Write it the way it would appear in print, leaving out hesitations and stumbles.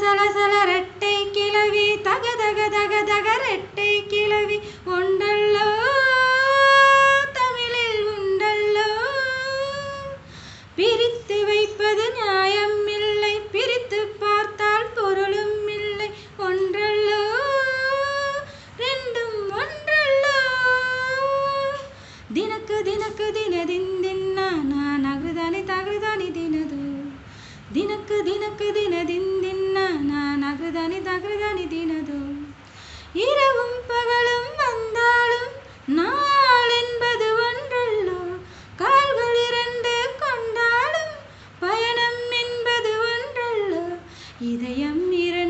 சல சல ரெட்டை கிளவி தக தக தக தக ரெட்டை கிளவி உண்டல்லோ தமிழில் உண்டல்லோ பிரித்து வைப்பது நியாயம் இல்லை பிரித்து பார்த்தால் பொருளும் இல்லை ஒன்றல்லோ ரெண்டும் ஒன்றல்லோ தினக்கு தினக்கு தினதின் தின்னா நான் அகுதானி தகுதானி தினது ದಿನಕ್ಕೆ ದಿನಕ್ಕೆ ದಿನದಿಂದಿನ್ನ ನಾನಗುದಾನಿ ತಗುದಾನಿ ದಿನದು இரவும் பகலும் வந்தாலும் நாள் என்பது ஒன்றல்லோ கால்கள் இரண்டு கொண்டாலும் பயணம் என்பது ஒன்றல்லோ இதயம் இரண்டு